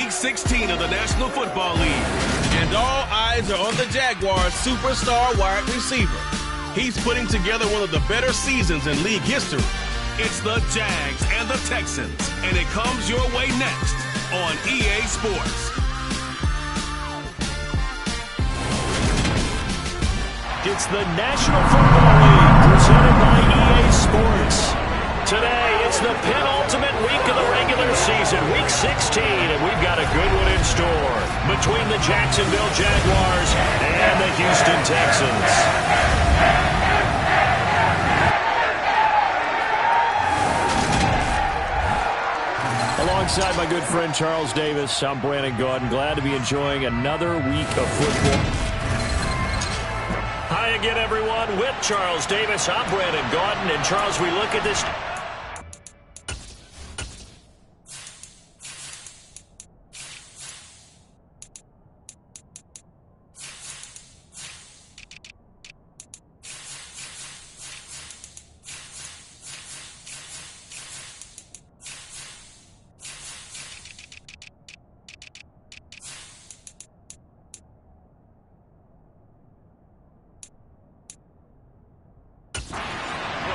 Week 16 of the National Football League. And all eyes are on the Jaguars' superstar wide receiver. He's putting together one of the better seasons in league history. It's the Jags and the Texans, and it comes your way next on EA Sports. It's the National Football League presented by EA Sports. Today, it's the penultimate week of the regular season, Week 16, and we've got a good one in store between the Jacksonville Jaguars and the Houston Texans. Alongside my good friend Charles Davis, I'm Brandon Gaudin. Glad to be enjoying another week of football. Hi again, everyone. With Charles Davis, I'm Brandon Gaudin. And Charles, we look at this.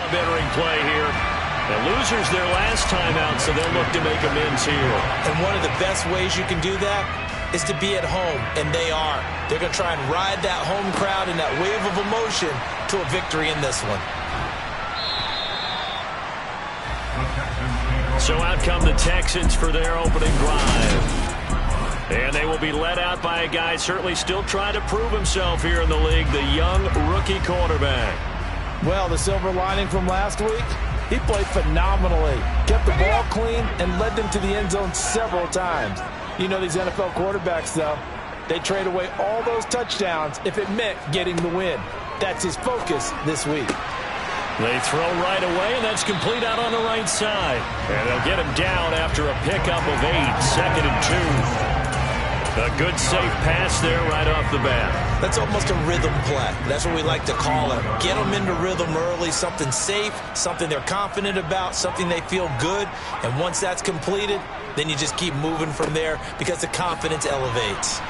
Entering play here. The losers their last time out, so they'll look to make amends here. And one of the best ways you can do that is to be at home, and they are. They're going to try and ride that home crowd and that wave of emotion to a victory in this one. So out come the Texans for their opening drive. And they will be led out by a guy certainly still trying to prove himself here in the league, the young rookie quarterback. Well, the silver lining from last week, he played phenomenally. Kept the ball clean and led them to the end zone several times. You know these NFL quarterbacks, though, they trade away all those touchdowns if it meant getting the win. That's his focus this week. They throw right away, and that's complete out on the right side. And they'll get him down after a pickup of 8, 2nd and 2. A good, safe pass there right off the bat. That's almost a rhythm play. That's what we like to call it. Get them into rhythm early, something safe, something they're confident about, something they feel good. And once that's completed, then you just keep moving from there because the confidence elevates.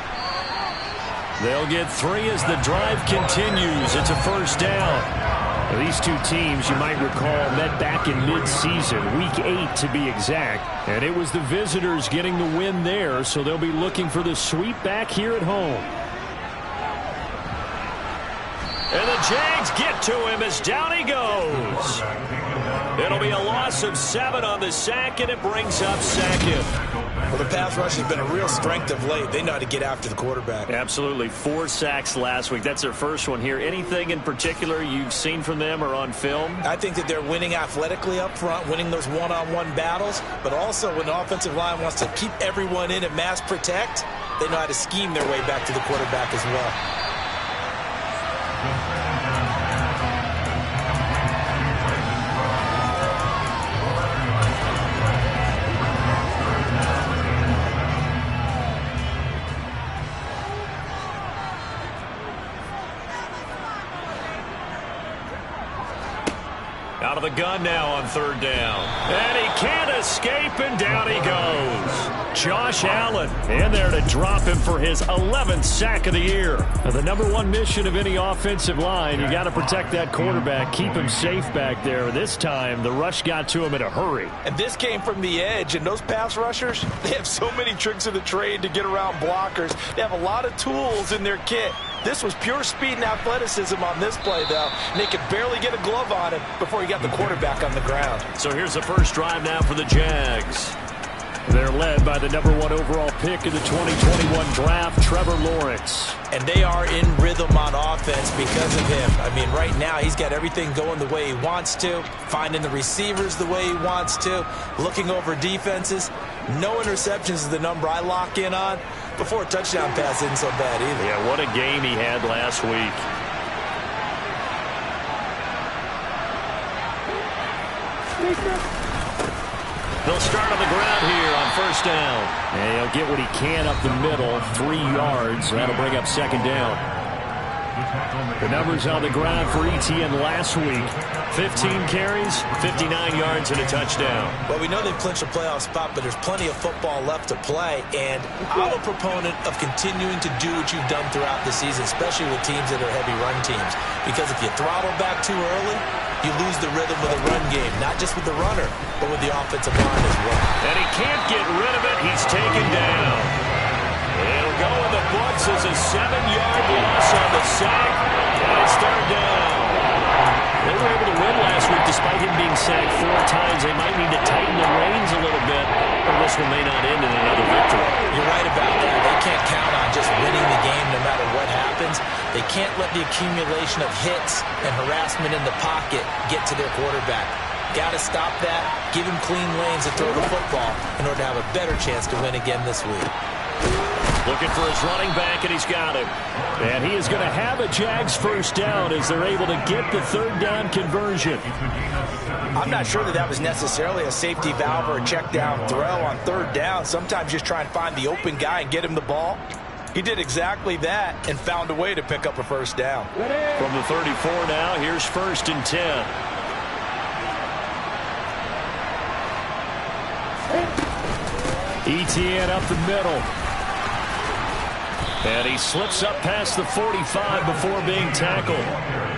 They'll get 3 as the drive continues. It's a first down. Now, these two teams, you might recall, met back in mid-season, Week 8 to be exact. And it was the visitors getting the win there, so they'll be looking for the sweep back here at home. And the Jags get to him as down he goes. It'll be a loss of 7 on the sack, and it brings up 2nd. Well, the pass rush has been a real strength of late. They know how to get after the quarterback. Absolutely. 4 sacks last week. That's their first one here. Anything in particular you've seen from them or on film? I think that they're winning athletically up front, winning those one-on-one battles, but also when the offensive line wants to keep everyone in and mass protect, they know how to scheme their way back to the quarterback as well. Out of the gun now on 3rd down. And he can't escape, and down he goes. Josh Allen in there to drop him for his 11th sack of the year. Now, the #1 mission of any offensive line, you got to protect that quarterback, keep him safe back there. This time, the rush got to him in a hurry. And this came from the edge, and those pass rushers, they have so many tricks of the trade to get around blockers. They have a lot of tools in their kit. This was pure speed and athleticism on this play, though. And they could barely get a glove on him before he got the quarterback on the ground. So here's the first drive now for the Jags. They're led by the #1 overall pick in the 2021 draft, Trevor Lawrence. And they are in rhythm on offense because of him. I mean, right now, he's got everything going the way he wants to, finding the receivers the way he wants to, looking over defenses. No interceptions is the number I lock in on. Before a touchdown pass isn't so bad either. Yeah, what a game he had last week. They'll start on the ground here on 1st down. And he'll get what he can up the middle, 3 yards. That'll bring up 2nd down. The numbers on the ground for ETN last week: 15 carries, 59 yards, and a touchdown. Well, we know they've clinched a playoff spot, but there's plenty of football left to play, and I'm a proponent of continuing to do what you've done throughout the season, especially with teams that are heavy run teams, because if you throttle back too early, you lose the rhythm of the run game, not just with the runner, but with the offensive line as well. And he can't get rid of it. He's taken down. It'll go in the books as a 7-yard loss on the sack. And it's third down. They were able to win last week despite him being sacked 4 times. They might need to tighten the reins a little bit, or this one may not end in another victory. You're right about that. They can't count on just winning the game no matter what happens. They can't let the accumulation of hits and harassment in the pocket get to their quarterback. Got to stop that, give him clean lanes to throw the football in order to have a better chance to win again this week. Looking for his running back, and he's got him. And he is going to have a Jags first down as they're able to get the third down conversion. I'm not sure that was necessarily a safety valve or a check down throw on third down. Sometimes just try and find the open guy and get him the ball. He did exactly that and found a way to pick up a first down. From the 34 now, here's 1st and 10. ETN up the middle. And he slips up past the 45 before being tackled.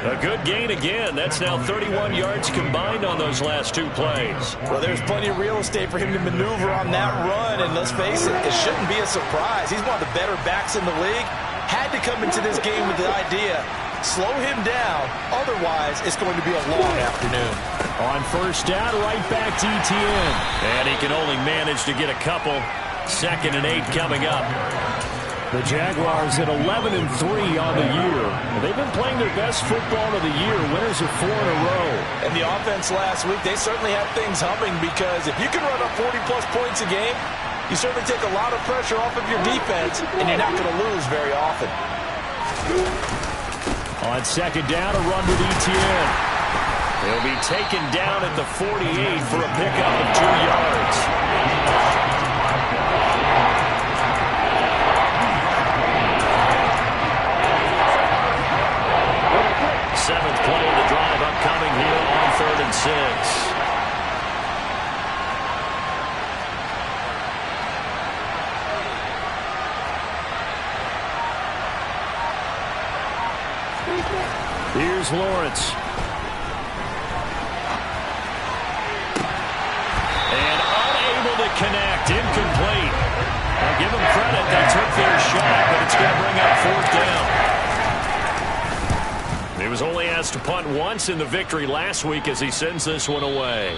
A good gain again. That's now 31 yards combined on those last 2 plays. Well, there's plenty of real estate for him to maneuver on that run, and let's face it, it shouldn't be a surprise. He's one of the better backs in the league. Had to come into this game with the idea, slow him down, otherwise it's going to be a long afternoon. On first down, right back to ETN. And he can only manage to get a couple. 2nd and 8 coming up. The Jaguars at 11-3 on the year. They've been playing their best football of the year. Winners of 4 in a row. And the offense last week, they certainly have things humming, because if you can run up 40-plus points a game, you certainly take a lot of pressure off of your defense, and you're not going to lose very often. On 2nd down, a run with ETN. He'll be taken down at the 48 for a pickup of 2 yards. Seventh play of the drive upcoming here on 3rd and 6. Here's Lawrence. And unable to connect. Incomplete. I'll give them credit. They took their shot, but it's going to bring up 4th down. He was only asked to punt once in the victory last week as he sends this one away.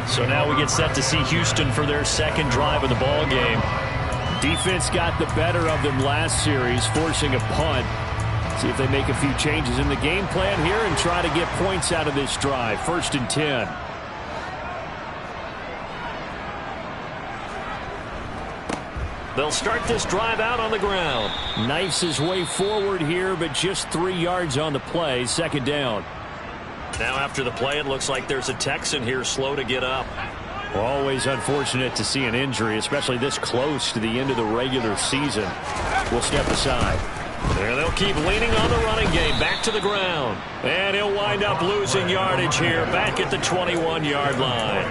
So now we get set to see Houston for their 2nd drive of the ball game. Defense got the better of them last series, forcing a punt. See if they make a few changes in the game plan here and try to get points out of this drive. 1st and 10. They'll start this drive out on the ground. Knifes his way forward here, but just 3 yards on the play. 2nd down. Now after the play, it looks like there's a Texan here slow to get up. Well, always unfortunate to see an injury, especially this close to the end of the regular season. We'll step aside. There they'll keep leaning on the running game. Back to the ground. And he'll wind up losing yardage here back at the 21-yard line.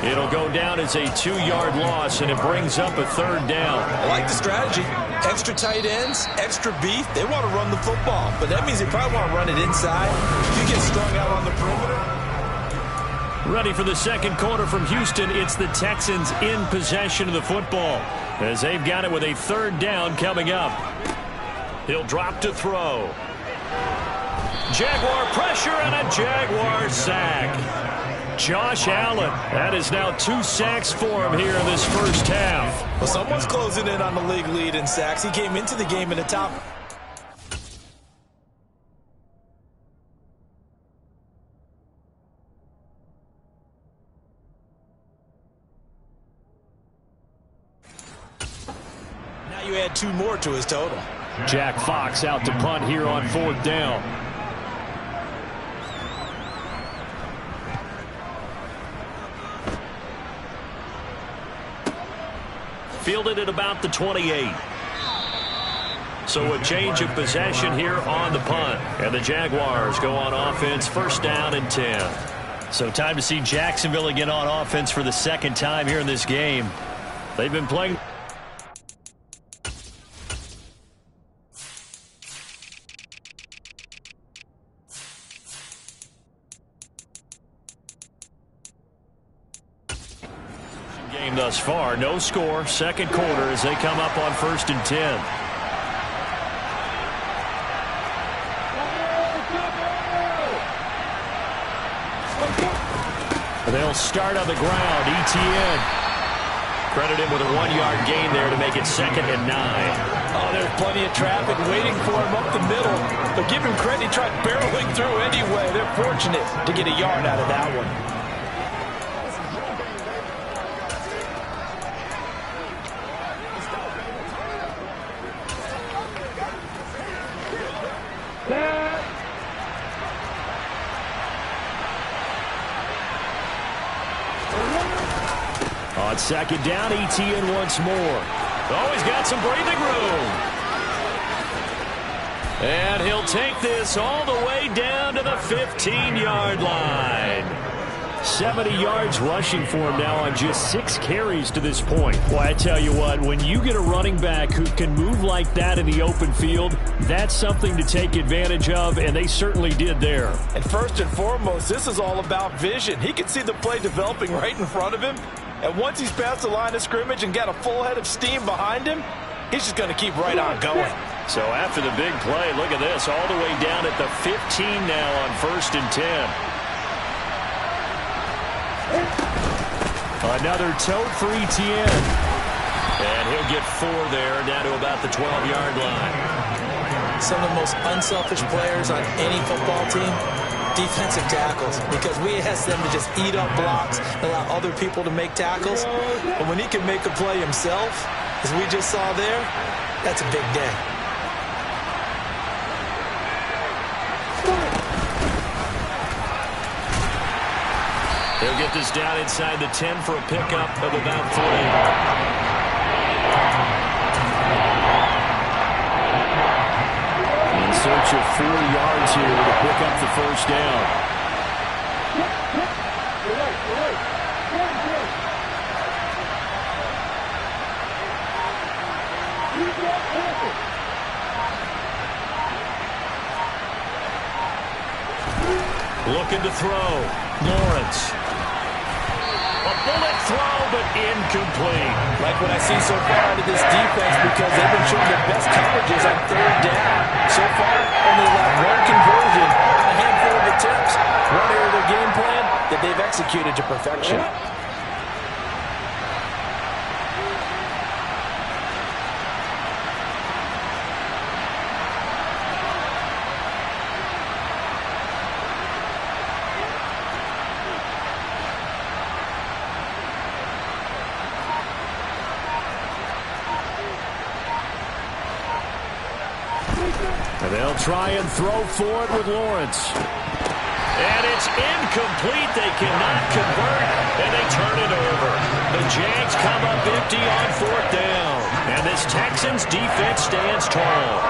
It'll go down as a 2-yard loss, and it brings up a 3rd down. I like the strategy. Extra tight ends, extra beef. They want to run the football, but that means they probably want to run it inside. If you get strung out on the perimeter. Ready for the 2nd quarter from Houston. It's the Texans in possession of the football as they've got it with a 3rd down coming up. He'll drop to throw. Jaguar pressure and a Jaguar sack. Josh Allen. That is now 2 sacks for him here in this first half. Well, someone's closing in on the league lead in sacks. He came into the game in the top. Now you add 2 more to his total. Jack Fox out to punt here on 4th down. Fielded at about the 28. So a change of possession here on the punt. And the Jaguars go on offense, first down and 10. So time to see Jacksonville again on offense for the second time here in this game. They've been playing. Game thus far, no score, second quarter as they come up on first and 10. They'll start on the ground. ETN credited with a 1-yard gain there to make it second and 9. Oh, there's plenty of traffic waiting for him up the middle. But give him credit, he tried barreling through anyway. They're fortunate to get a yard out of that one. On second down, ETN once more. Oh, he's got some breathing room. And he'll take this all the way down to the 15-yard line. 70 yards rushing for him now on just 6 carries to this point. Boy, I tell you what, when you get a running back who can move like that in the open field, that's something to take advantage of, and they certainly did there. And first and foremost, this is all about vision. He can see the play developing right in front of him. And once he's past the line of scrimmage and got a full head of steam behind him, he's just going to keep right on going. So after the big play, look at this, all the way down at the 15 now on first and 10. Another tote for ETN. And he'll get 4 there, down to about the 12-yard line. Some of the most unselfish players on any football team, defensive tackles, because we ask them to just eat up blocks and allow other people to make tackles. But when he can make a play himself, as we just saw there, that's a big day. He'll get this down inside the 10 for a pickup of about 3. In search of 4 yards here to pick up the first down. Looking to throw. Lawrence. A bullet throw, but incomplete. Like what I see so far out of this defense, because they've been showing their best coverages on third down. So far, only allowed 1 conversion on a handful of attempts. One area of their game plan that they've executed to perfection. And they'll try and throw for it with Lawrence. And it's incomplete. They cannot convert, and they turn it over. The Jags come up empty on 4th down. And this Texans defense stands tall.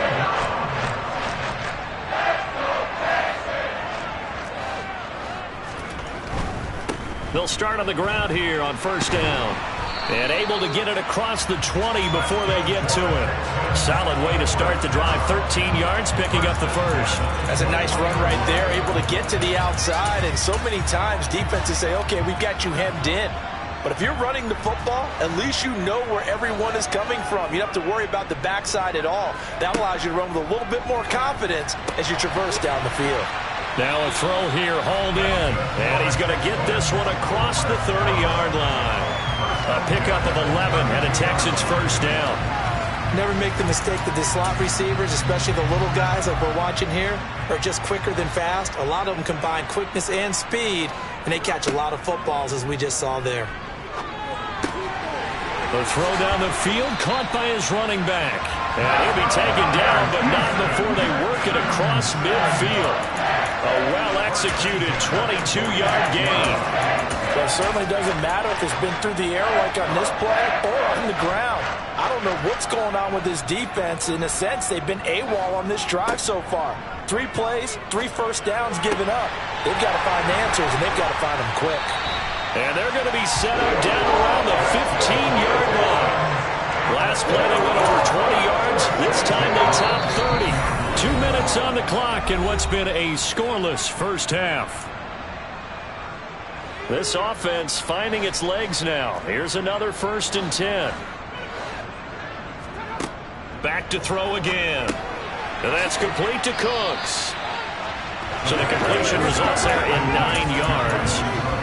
They'll start on the ground here on first down. And able to get it across the 20 before they get to it. Solid way to start the drive. 13 yards, picking up the first. That's a nice run right there. Able to get to the outside. And so many times defenses say, okay, we've got you hemmed in. But if you're running the football, at least you know where everyone is coming from. You don't have to worry about the backside at all. That allows you to run with a little bit more confidence as you traverse down the field. Now a throw here, hauled in. And he's going to get this one across the 30-yard line. A pickup of 11 and a Texans first down. Never make the mistake that the slot receivers, especially the little guys like we're watching here, are just quicker than fast. A lot of them combine quickness and speed, and they catch a lot of footballs, as we just saw there. The throw down the field, caught by his running back. And he'll be taken down, but not before they work it across midfield. A well-executed 22-yard gain. Well, it certainly doesn't matter if it's been through the air like on this play or on the ground. I don't know what's going on with this defense. In a sense, they've been AWOL on this drive so far. 3 plays, 3 first downs given up. They've got to find answers, and they've got to find them quick. And they're going to be set up down around the 15-yard line. Last play, they went over 20 yards. This time, they topped 30. 2 minutes on the clock in what's been a scoreless first half. This offense finding its legs now. Here's another 1st and 10. Back to throw again. And that's complete to Cooks. So the completion results there in 9 yards.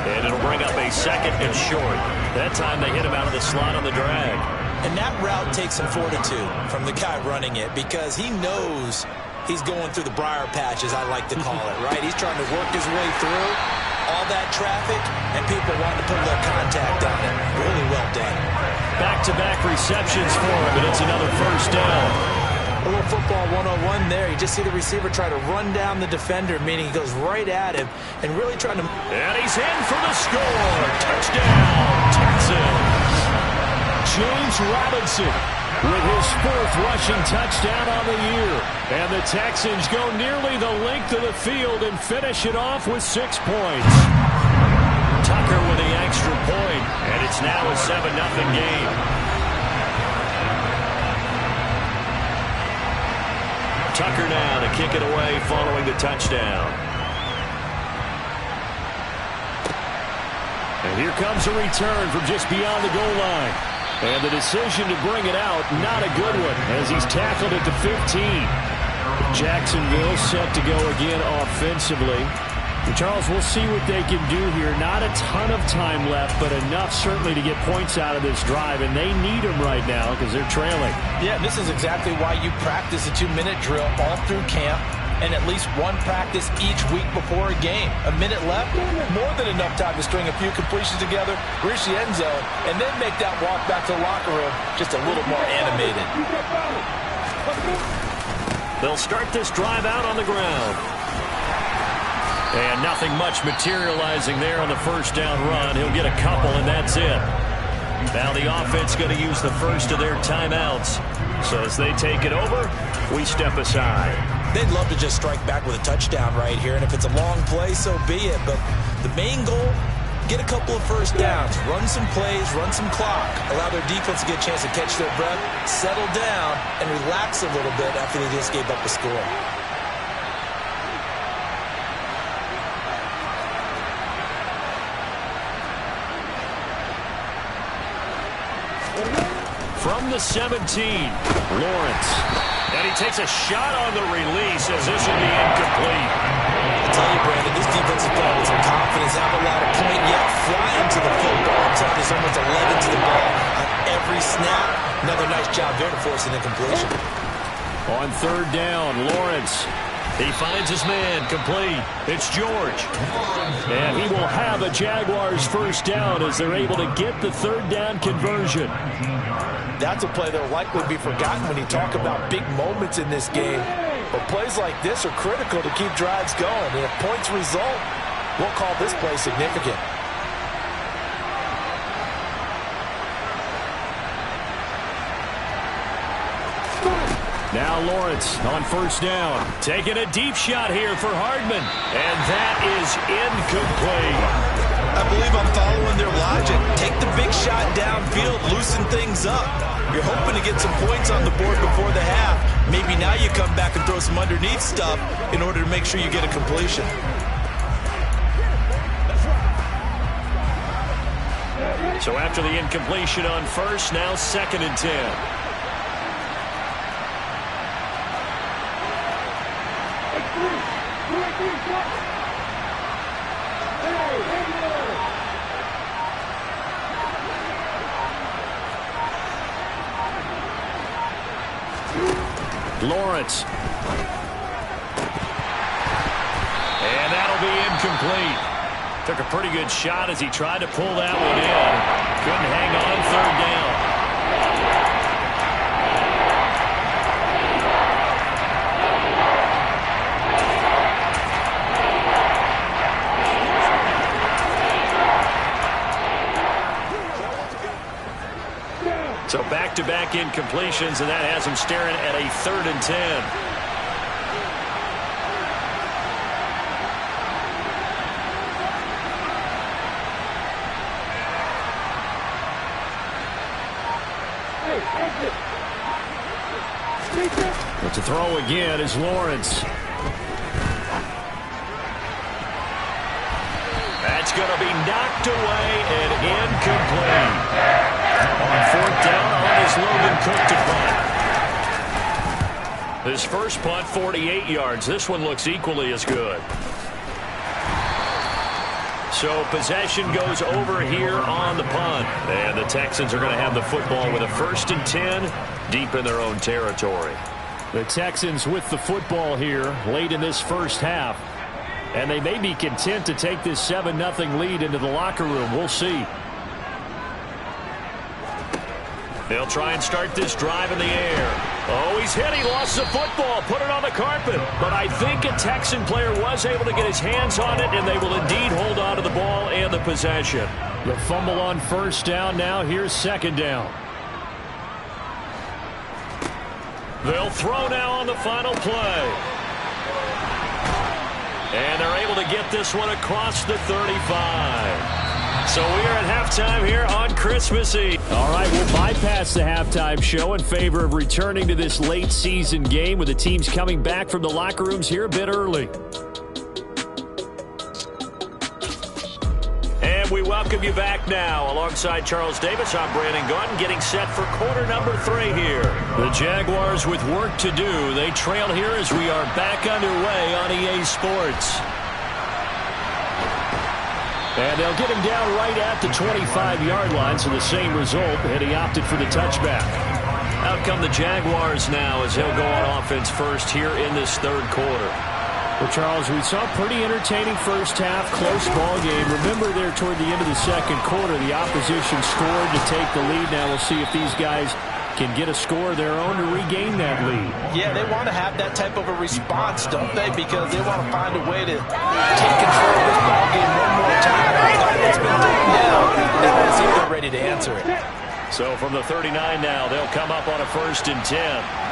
And it'll bring up a 2nd and short. That time they hit him out of the slot on the drag. And that route takes some fortitude from the guy running it because he knows he's going through the briar patch, as I like to call it, right? He's trying to work his way through all that traffic, and people wanting to put a little contact on it. Really well done. Back-to-back receptions for him, and it's another 1st down. A little football 101 there. You just see the receiver try to run down the defender, meaning he goes right at him and really trying to... And he's in for the score. Touchdown, Texans. James Robinson with his 4th rushing touchdown on the year. And the Texans go nearly the length of the field and finish it off with 6 points. Tucker with the extra point, and it's now a 7-0 game. Tucker now to kick it away following the touchdown. And here comes a return from just beyond the goal line. And the decision to bring it out, not a good one, as he's tackled at the 15. Jacksonville set to go again offensively. And Charles, we'll see what they can do here. Not a ton of time left, but enough certainly to get points out of this drive, and they need them right now because they're trailing. Yeah, this is exactly why you practice a 2-minute drill all through camp and at least one practice each week before a game. A minute left, more than enough time to string a few completions together, reach the end zone, and then make that walk back to the locker room just a little more animated. They'll start this drive out on the ground. And nothing much materializing there on the 1st down run. He'll get a couple, and that's it. Now the offense going to use the first of their timeouts. So as they take it over, we step aside. They'd love to just strike back with a touchdown right here, and if it's a long play, so be it. But the main goal, get a couple of 1st downs, run some plays, run some clock, allow their defense to get a chance to catch their breath, settle down, and relax a little bit after they just gave up a score. From the 17, Lawrence. And he takes a shot on the release as this will be incomplete. I tell you, Brandon, this defense is playing with some confidence. Haven't allowed a point yet. Flying to the football. I'm telling you, there's almost 11 to the ball on every snap. Another nice job there to force an incompletion. On 3rd down, Lawrence. He finds his man, complete. It's George. And he will have a Jaguars 1st down as they're able to get the 3rd down conversion. That's a play that will likely be forgotten when you talk about big moments in this game. But plays like this are critical to keep drives going. And if points result, we'll call this play significant. Now Lawrence on 1st down. Taking a deep shot here for Hardman. And that is incomplete. I believe I'm following their logic. Take the big shot downfield, loosen things up. You're hoping to get some points on the board before the half. Maybe now you come back and throw some underneath stuff in order to make sure you get a completion. So after the incompletion on 1st, now 2nd and 10. Lawrence. And that'll be incomplete. Took a pretty good shot as he tried to pull that one in. Couldn't hang on 3rd down. So back back-to-back incompletions, and that has him staring at a 3rd and 10. But to throw again is Lawrence. That's going to be knocked away and incomplete. On 4th down, on is Logan Cook to punt. His first punt, 48 yards. This one looks equally as good. So possession goes over here on the punt. And the Texans are going to have the football with a 1st and 10 deep in their own territory. The Texans with the football here late in this first half. And they may be content to take this 7-0 lead into the locker room. We'll see. They'll try and start this drive in the air. Oh, he's hit. He lost the football. Put it on the carpet. But I think a Texan player was able to get his hands on it, and they will indeed hold on to the ball and the possession. The fumble on 1st down now. Here's 2nd down. They'll throw now on the final play. And they're able to get this one across the 35. So we are at halftime here on Christmas Eve. All right, we'll bypass the halftime show in favor of returning to this late season game with the teams coming back from the locker rooms here a bit early. And we welcome you back now. Alongside Charles Davis, I'm Brandon Gaudin, getting set for quarter number 3 here. The Jaguars with work to do. They trail here as we are back underway on EA Sports. And they'll get him down right at the 25-yard line, so the same result, and he opted for the touchback. Out come the Jaguars now as they'll go on offense first here in this 3rd quarter. Well, Charles, we saw a pretty entertaining first half, close ball game. Remember there toward the end of the 2nd quarter, the opposition scored to take the lead. Now we'll see if these guys can get a score of their own to regain that lead. Yeah, they want to have that type of a response, don't they? Because they want to find a way to take control of this ball game one more time. It's been taken down. They want to see if they're ready to answer it. So from the 39 now, they'll come up on a 1st and 10.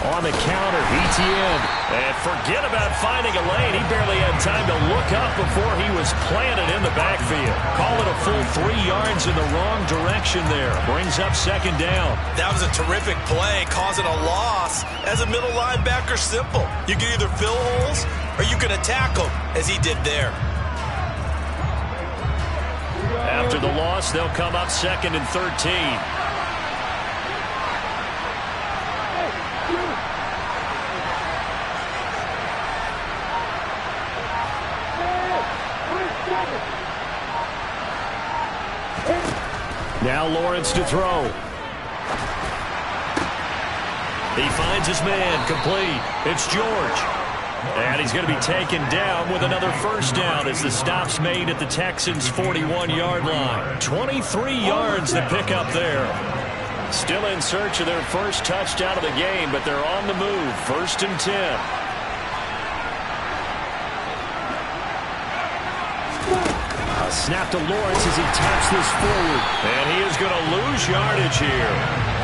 On the counter, ETN. And forget about finding a lane. He barely had time to look up before he was planted in the backfield. Call it a full 3 yards in the wrong direction there. Brings up 2nd down. That was a terrific play, causing a loss. As a middle linebacker, simple. You can either fill holes or you can attack them, as he did there. After the loss, they'll come up 2nd and 13. Now Lawrence to throw. He finds his man, complete. It's George. And he's going to be taken down with another 1st down as the stop's made at the Texans' 41-yard line. 23 yards to pick up there. Still in search of their first touchdown of the game, but they're on the move. 1st and 10. A snap to Lawrence as he taps this forward. And he is going to lose yardage here.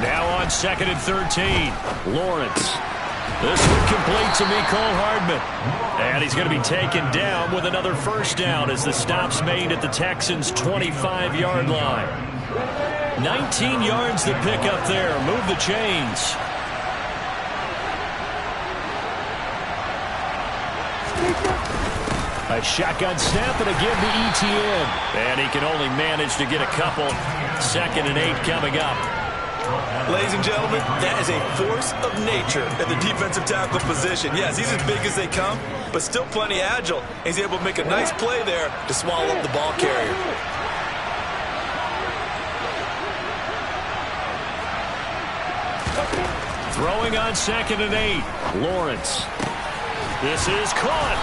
Now on 2nd and 13. Lawrence. This one complete to Mecole Hardman. And he's going to be taken down with another 1st down as the stop's made at the Texans' 25-yard line. 19 yards to pick up there. Move the chains. A shotgun snap and a give to ETN. And he can only manage to get a couple. 2nd and 8 coming up. Ladies and gentlemen, that is a force of nature at the defensive tackle position. Yes, he's as big as they come, but still plenty agile. He's able to make a nice play there to swallow up the ball carrier. Throwing on 2nd and 8. Lawrence. This is caught.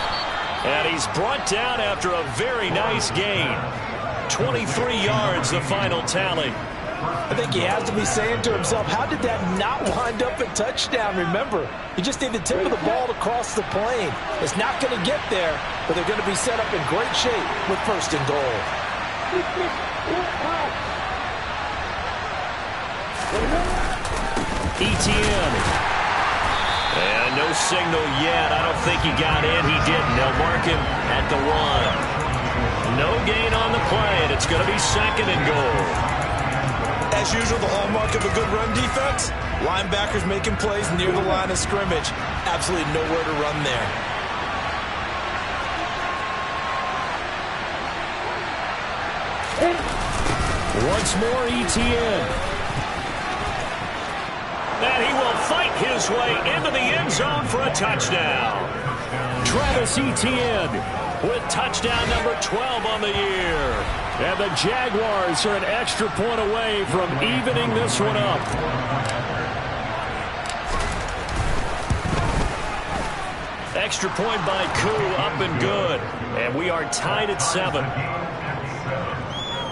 And he's brought down after a very nice gain. 23 yards, the final tally. I think he has to be saying to himself, how did that not wind up a touchdown? Remember, you just need the tip of the ball to cross the plane. It's not going to get there, but they're going to be set up in great shape with 1st and goal. ETN. And no signal yet. I don't think he got in. He didn't. They'll mark him at the 1. No gain on the play, and it's going to be 2nd and goal. As usual, the hallmark of a good run defense, linebackers making plays near the line of scrimmage. Absolutely nowhere to run there. Once more, ETN. And he will fight his way into the end zone for a touchdown. Travis Etienne with touchdown number 12 on the year. And the Jaguars are an extra point away from evening this one up. Extra point by Koo, up and good. And we are tied at 7.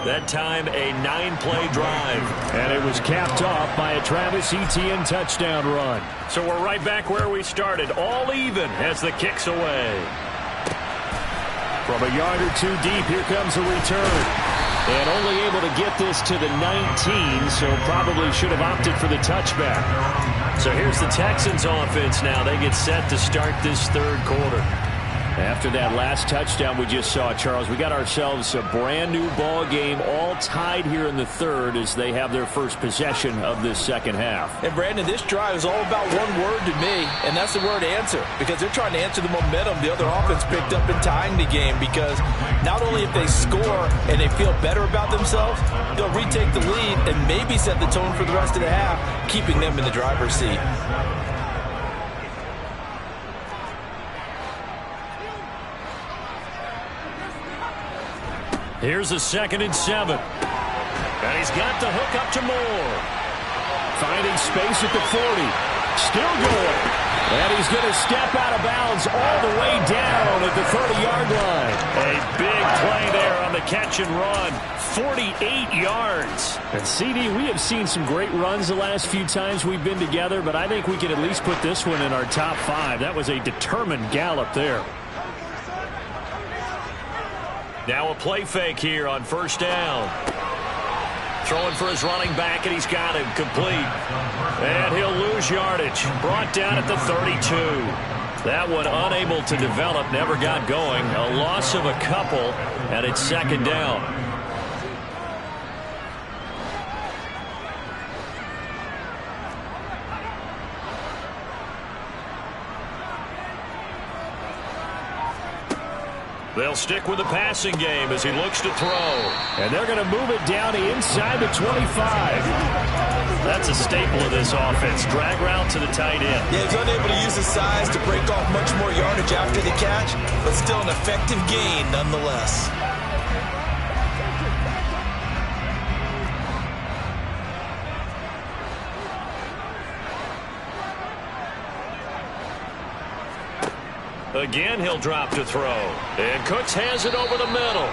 That time, a 9-play drive. And it was capped off by a Travis Etienne touchdown run. So we're right back where we started, all even as the kick's away. From a yard or 2 deep, here comes a return. And only able to get this to the 19, so probably should have opted for the touchback. So here's the Texans offense now. They get set to start this 3rd quarter. After that last touchdown we just saw, Charles, we got ourselves a brand new ball game, all tied here in the 3rd as they have their first possession of this 2nd half. And Brandon, this drive is all about one word to me, and that's the word answer, because they're trying to answer the momentum the other offense picked up in tying the game, because not only if they score and they feel better about themselves, they'll retake the lead and maybe set the tone for the rest of the half, keeping them in the driver's seat. Here's a 2nd and 7. And he's got the hook up to Moore. Finding space at the 40. Still going. And he's going to step out of bounds all the way down at the 30-yard line. A big play there on the catch and run. 48 yards. And CD, we have seen some great runs the last few times we've been together, but I think we can at least put this one in our top 5. That was a determined gallop there. Now a play fake here on 1st down. Throwing for his running back, and he's got him complete. And he'll lose yardage. Brought down at the 32. That one unable to develop, never got going. A loss of a couple, and it's 2nd down. They'll stick with the passing game as he looks to throw. And they're going to move it down inside the 25. That's a staple of this offense. Drag route to the tight end. Yeah, he's unable to use his size to break off much more yardage after the catch, but still an effective gain nonetheless. Again, he'll drop to throw. And Cooks has it over the middle.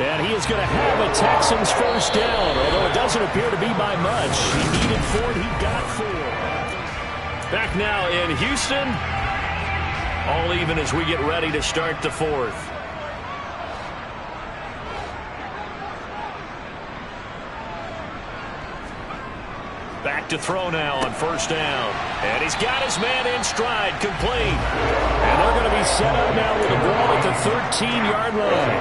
And he is going to have a Texans 1st down, although it doesn't appear to be by much. He needed 4, he got 4. Back now in Houston. All even as we get ready to start the 4th. Back to throw now on 1st down. And he's got his man in stride, complete. And they're going to be set up now with the ball at the 13-yard line.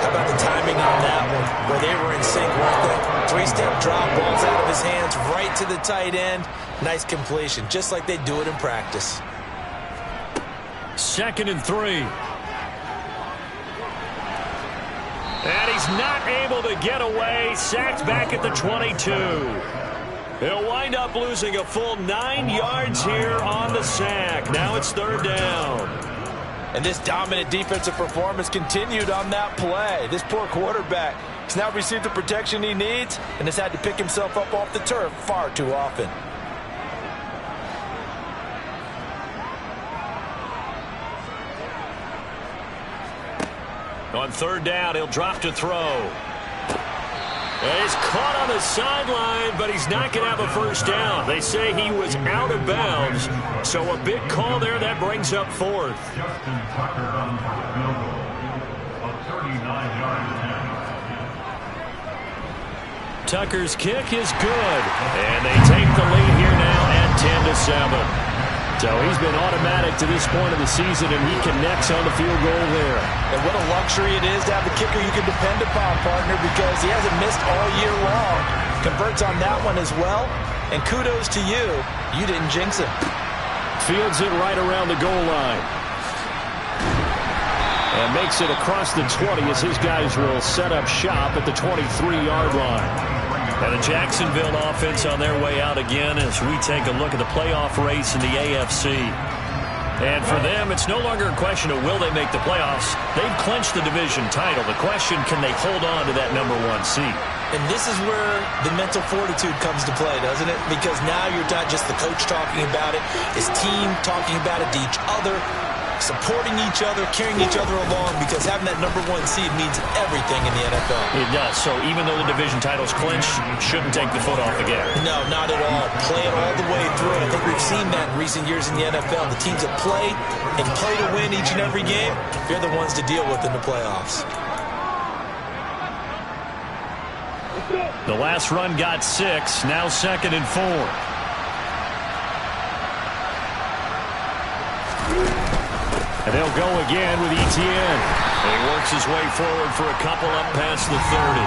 How about the timing on that one, where they were in sync, weren't they? 3-step drop, balls out of his hands, right to the tight end. Nice completion, just like they do it in practice. 2nd and 3. And he's not able to get away. Sacked back at the 22. He'll wind up losing a full 9 yards here on the sack. Now it's 3rd down. And this dominant defensive performance continued on that play. This poor quarterback has now received the protection he needs and has had to pick himself up off the turf far too often. On 3rd down, he'll drop to throw. He's caught on the sideline, but he's not going to have a first down. They say he was out of bounds, so a big call there. That brings up 4th. Tucker's kick is good, and they take the lead here now at 10-7. So he's been automatic to this point of the season, and he connects on the field goal there. And what a luxury it is to have a kicker you can depend upon, partner, because he hasn't missed all year long. Converts on that one as well, and kudos to you. You didn't jinx him. Fields it right around the goal line. And makes it across the 20 as his guys will set up shop at the 23-yard line. And the Jacksonville offense on their way out again as we take a look at the playoff race in the AFC. And for them, it's no longer a question of will they make the playoffs. They've clinched the division title. The question, can they hold on to that #1 seed? And this is where the mental fortitude comes to play, doesn't it? Because now you're not just the coach talking about it, his team talking about it to each other, supporting each other, carrying each other along, because having that #1 seed means everything in the NFL. It does. So even though the division title's clinched, shouldn't take the foot off the gas. No, not at all. Play it all the way through. And I think we've seen that in recent years in the NFL. The teams that play and play to win each and every game, they're the ones to deal with in the playoffs. The last run got 6. Now 2nd and 4. And they'll go again with Etienne. And he works his way forward for a couple up past the 30.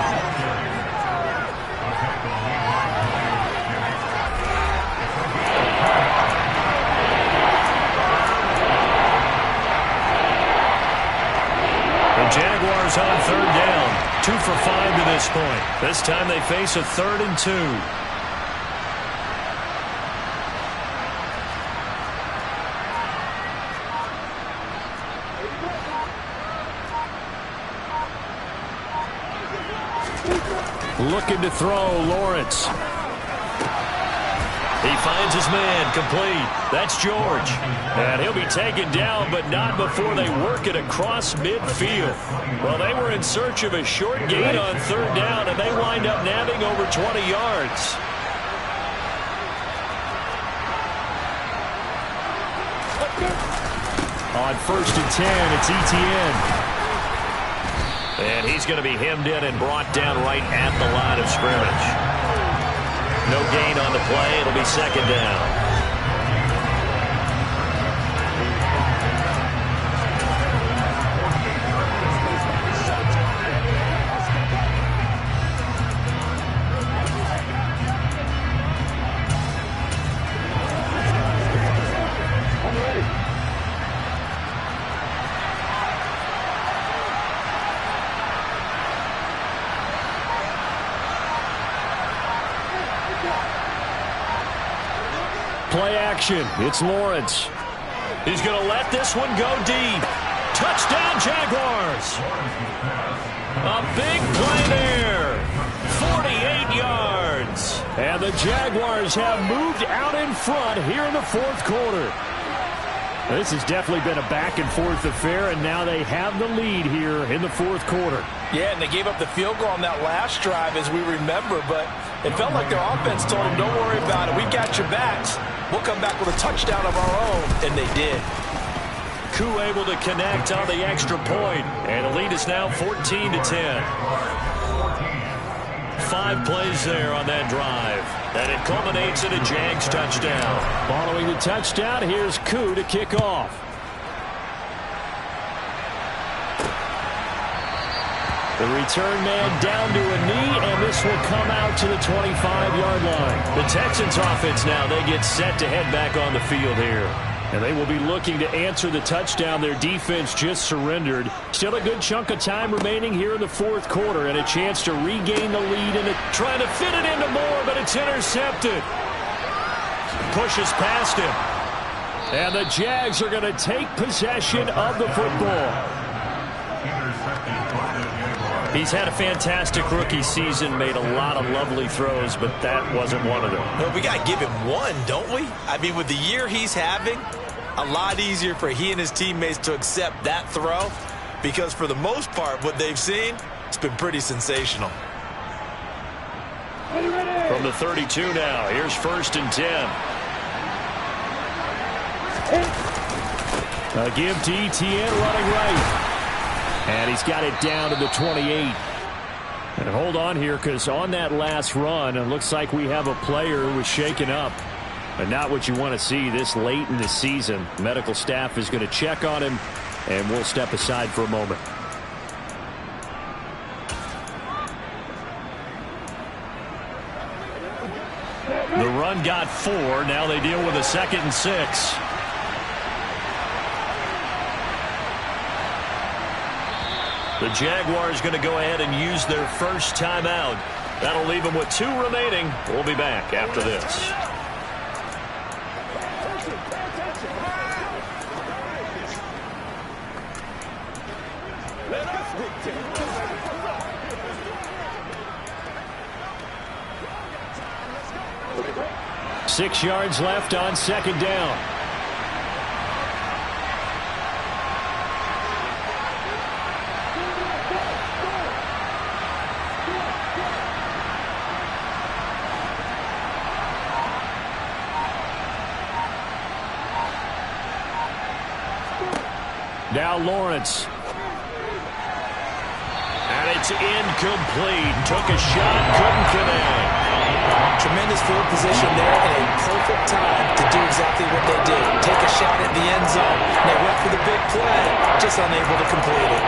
The Jaguars on 3rd down. 2 for 5 to this point. This time they face a 3rd and 2. Looking to throw, Lawrence. He finds his man, complete. That's George. And he'll be taken down, but not before they work it across midfield. Well, they were in search of a short gain on 3rd down, and they wind up nabbing over 20 yards. On 1st and 10, it's Etienne. And he's going to be hemmed in and brought down right at the line of scrimmage. No gain on the play. It'll be 2nd down. Play action. It's Lawrence. He's going to let this one go deep. Touchdown, Jaguars. A big play there. 48 yards. And the Jaguars have moved out in front here in the 4th quarter. This has definitely been a back-and-forth affair, and now they have the lead here in the 4th quarter. Yeah, and they gave up the field goal on that last drive, as we remember, but it felt like their offense told them, don't worry about it. We've got your backs. We'll come back with a touchdown of our own, and they did. Koo able to connect on the extra point, and the lead is now 14-10. 5 plays there on that drive, and it culminates in a Jags touchdown. Following the touchdown, here's Koo to kick off. The return man down to a knee, and this will come out to the 25-yard line. The Texans offense now, they get set to head back on the field here. And they will be looking to answer the touchdown their defense just surrendered. Still a good chunk of time remaining here in the fourth quarter and a chance to regain the lead and trying to fit it into Moore, but it's intercepted. Pushes past him. And the Jags are going to take possession of the football. He's had a fantastic rookie season, made a lot of lovely throws, but that wasn't one of them. Well, we got to give him one, don't we? I mean, with the year he's having, a lot easier for he and his teammates to accept that throw because for the most part, what they've seen, it's been pretty sensational. From the 32 now, here's 1st and 10. A give to Etienne running right. And he's got it down to the 28. And hold on here, because on that last run, it looks like we have a player who was shaken up. And not what you want to see this late in the season. Medical staff is going to check on him, and we'll step aside for a moment. The run got 4. Now they deal with a 2nd and 6. The Jaguars going to go ahead and use their first timeout. That'll leave them with 2 remaining. We'll be back after this. Six yards left on 2nd down. Now Lawrence. And it's incomplete. Took a shot, couldn't connect. Tremendous field position there and a perfect time to do exactly what they did. Take a shot at the end zone. They went for the big play, just unable to complete it.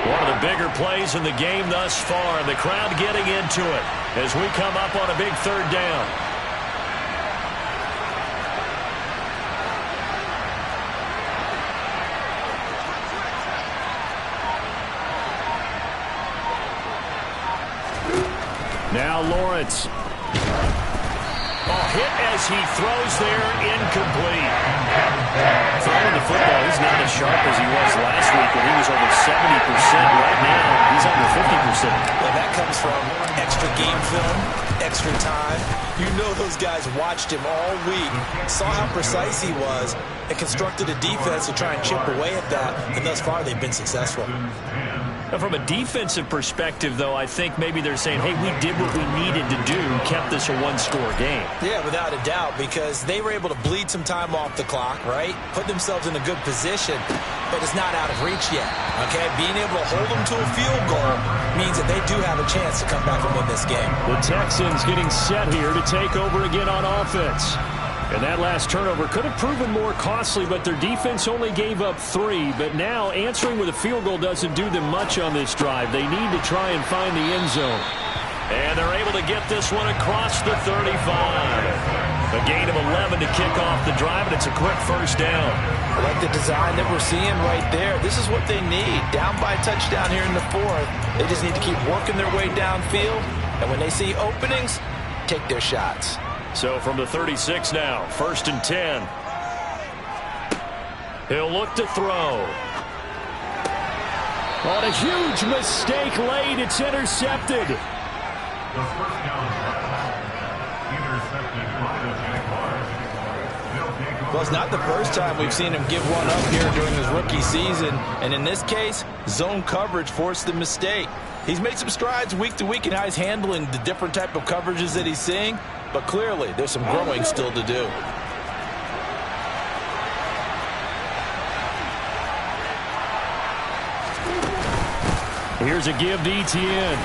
One of the bigger plays in the game thus far. The crowd getting into it as we come up on a big 3rd down. Now Lawrence. Hit as he throws there, incomplete. Throwing the football, he's not as sharp as he was last week when he was over 70%. Right now, he's under 50%. Well, that comes from extra game film, extra time. You know those guys watched him all week, saw how precise he was, and constructed a defense to try and chip away at that, and thus far they've been successful. Now, from a defensive perspective, though, I think maybe they're saying, hey, we did what we needed to do, kept this a 1-score game. Yeah, without a doubt, because they were able to bleed some time off the clock, right? Put themselves in a good position, but it's not out of reach yet, okay? Being able to hold them to a field goal means that they do have a chance to come back and win this game. The Texans getting set here to take over again on offense. And that last turnover could have proven more costly, but their defense only gave up 3. But now answering with a field goal doesn't do them much on this drive. They need to try and find the end zone. And they're able to get this one across the 35. A gain of 11 to kick off the drive, and it's a quick 1st down. I like the design that we're seeing right there. This is what they need. Down by a touchdown here in the 4th. They just need to keep working their way downfield. And when they see openings, take their shots. So from the 36 now, 1st and 10. He'll look to throw. On a huge mistake late, it's intercepted. Well, it's not the first time we've seen him give one up here during his rookie season. And in this case, zone coverage forced the mistake. He's made some strides week to week in how he's handling the different type of coverages that he's seeing. But clearly, there's some growing still to do. Here's a give to Etienne.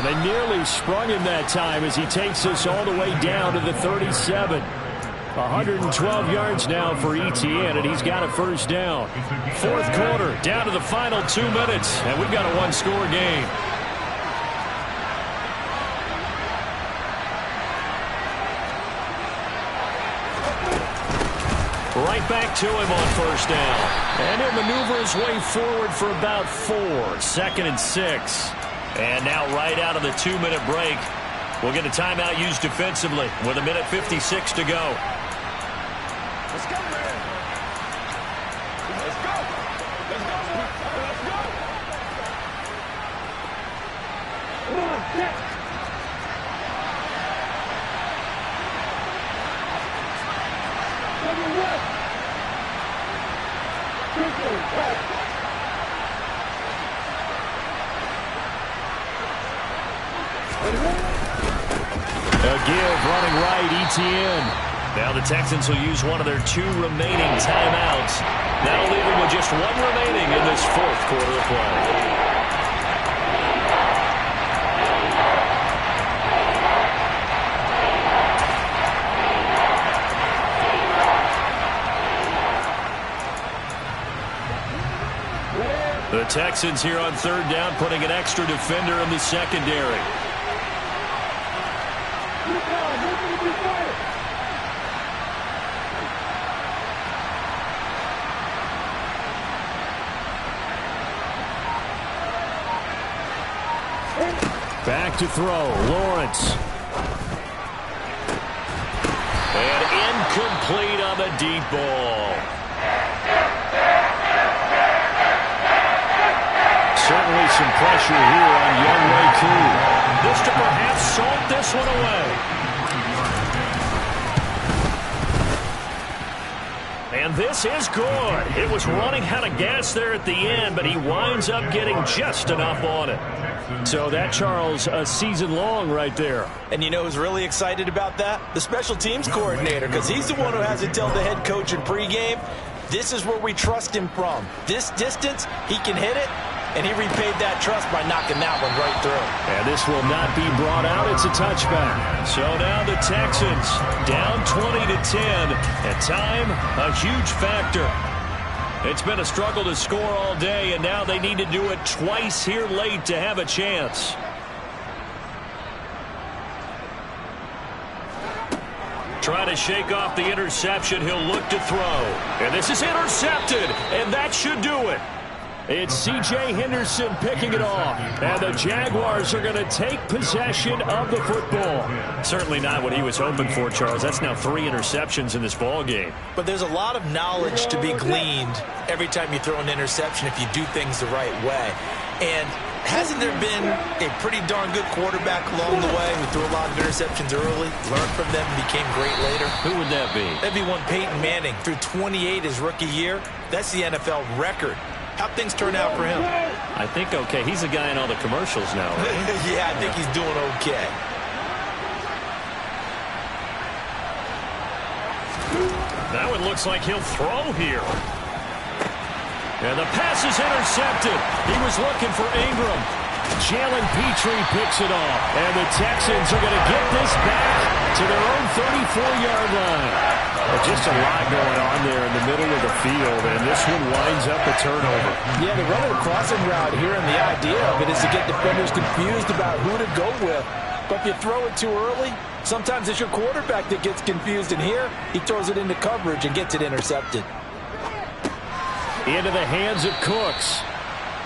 They nearly sprung him that time as he takes us all the way down to the 37. 112 yards now for Etienne, and he's got a 1st down. 4th quarter, down to the final 2 minutes, and we've got a 1-score game. back to him on first down. And he'll maneuver his way forward for about 4. 2nd and 6. And now right out of the 2-minute break, we'll get a timeout used defensively with 1:56 to go. Let's go, man. Let's go. Let's go. Let's go. Come on, get. A give running right, ETN. Now the Texans will use one of their 2 remaining timeouts. That'll leave them with just 1 remaining in this 4th quarter of play. The Texans here on 3rd down, putting an extra defender in the secondary. Back to throw, Lawrence. And incomplete on the deep ball. Certainly some pressure here on Younghoe Koo. This to perhaps salt this one away. And this is good. It was running out of gas there at the end, but he winds up getting just enough on it. So that, Charles, a season long right there. And you know who's really excited about that? The special teams coordinator, because he's the one who has to tell the head coach in pregame, this is where we trust him from. This distance, he can hit it. And he repaid that trust by knocking that one right through. And this will not be brought out. It's a touchback. So now the Texans down 20-10. At time, a huge factor. It's been a struggle to score all day, and now they need to do it twice here late to have a chance. Trying to shake off the interception. He'll look to throw. And this is intercepted, and that should do it. It's C.J. Henderson picking it off. And the Jaguars are going to take possession of the football. Certainly not what he was hoping for, Charles. That's now 3 interceptions in this ball game. But there's a lot of knowledge to be gleaned every time you throw an interception if you do things the right way. And hasn't there been a pretty darn good quarterback along the way who threw a lot of interceptions early, learned from them, and became great later? Who would that be? That'd be one Peyton Manning. Threw 28 his rookie year. That's the NFL record. How'd things turn out for him? I think okay. He's a guy in all the commercials now, right? Yeah, I think he's doing okay. That one looks like he'll throw here. And the pass is intercepted. He was looking for Ingram. Jalen Petrie picks it off. And the Texans are going to get this back to their own 34-yard line. Just a lot going on there in the middle of the field, and this one winds up a turnover. Yeah, they're running a crossing route here, and the idea of it is to get defenders confused about who to go with. But if you throw it too early, sometimes it's your quarterback that gets confused, and here he throws it into coverage and gets it intercepted. Into the hands of Cooks.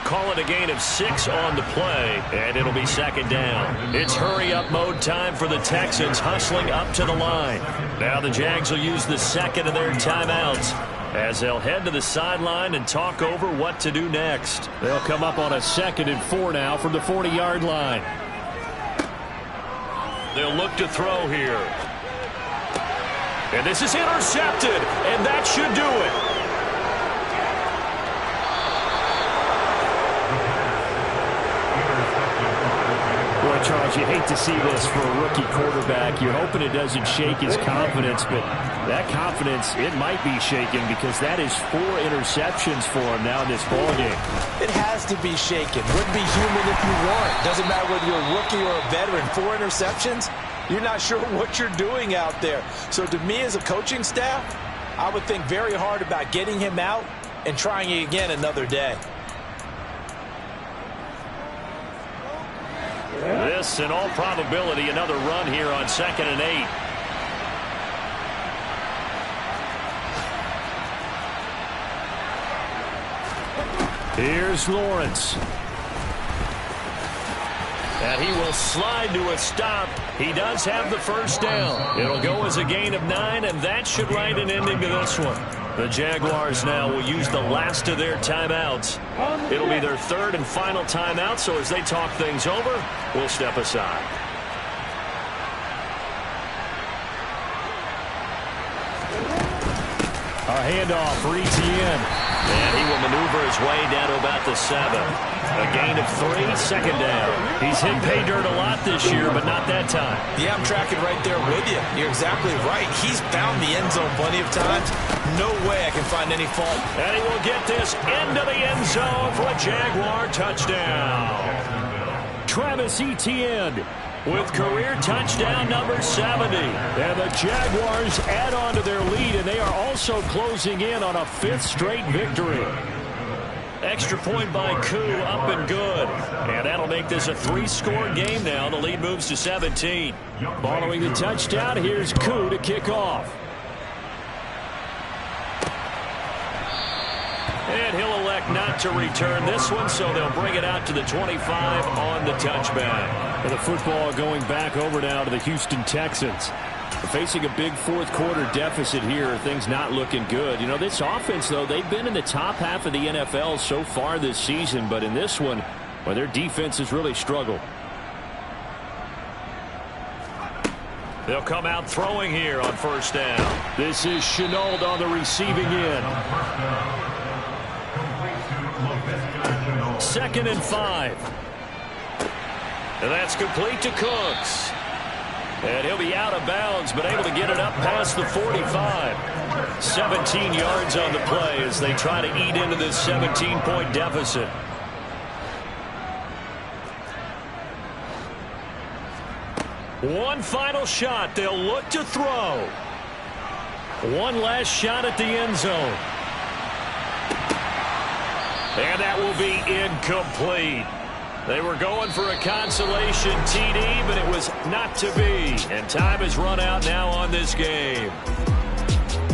Call it a gain of 6 on the play, and it'll be 2nd down. It's hurry-up mode time for the Texans, hustling up to the line. Now the Jags will use the 2nd of their timeouts as they'll head to the sideline and talk over what to do next. They'll come up on a 2nd and 4 now from the 40-yard line. They'll look to throw here. And this is intercepted, and that should do it. Charles, you hate to see this for a rookie quarterback. You're hoping it doesn't shake his confidence, but that confidence, it might be shaken because that is 4 interceptions for him now in this ballgame. It has to be shaken. Wouldn't be human if you weren't. Doesn't matter whether you're a rookie or a veteran. 4 interceptions, you're not sure what you're doing out there. So to me as a coaching staff, I would think very hard about getting him out and trying it again another day. This, in all probability, another run here on 2nd and 8. Here's Lawrence. And he will slide to a stop. He does have the first down. It'll go as a gain of 9, and that should write an ending to this one. The Jaguars now will use the last of their timeouts. It'll be their third and final timeout, so as they talk things over, we'll step aside. A handoff for Etienne. And he will maneuver his way down to about the 7. A gain of 3, second down. He's hit pay dirt a lot this year, but not that time. Yeah, I'm tracking right there with you. You're exactly right. He's found the end zone plenty of times. No way I can find any fault. And he will get this into the end zone for a Jaguar touchdown. Travis Etienne with career touchdown number 70. And the Jaguars add on to their lead, and they are also closing in on a 5th straight victory. Extra point by Koo, up and good. And that'll make this a 3-score game now. The lead moves to 17. Following the touchdown, here's Koo to kick off. And he'll elect not to return this one, so they'll bring it out to the 25 on the touchback. And the football going back over now to the Houston Texans. Facing a big fourth-quarter deficit here, things not looking good. You know, this offense, though, they've been in the top half of the NFL so far this season, but in this one, well, their defense has really struggled. They'll come out throwing here on first down. This is Chenault on the receiving end. 2nd and 5. And that's complete to Cooks. And he'll be out of bounds, but able to get it up past the 45. 17 yards on the play as they try to eat into this 17-point deficit. One final shot. They'll look to throw. One last shot at the end zone. And that will be incomplete. They were going for a consolation TD, but it was not to be. And time has run out now on this game.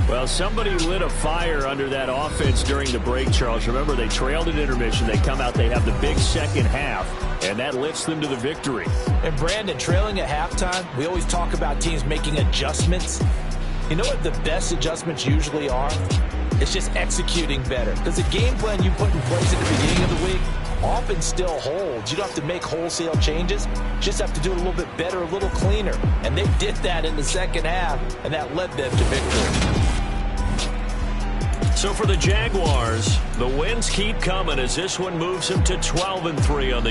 Well, somebody lit a fire under that offense during the break, Charles. Remember, they trailed at intermission. They come out, they have the big second half, and that lifts them to the victory. And, Brandon, trailing at halftime, we always talk about teams making adjustments. You know what the best adjustments usually are? It's just executing better. Because the game plan you put in place at the beginning of the week often still holds. You don't have to make wholesale changes. You just have to do it a little bit better, a little cleaner. And they did that in the second half, and that led them to victory. So for the Jaguars, the wins keep coming as this one moves them to 12-3 on the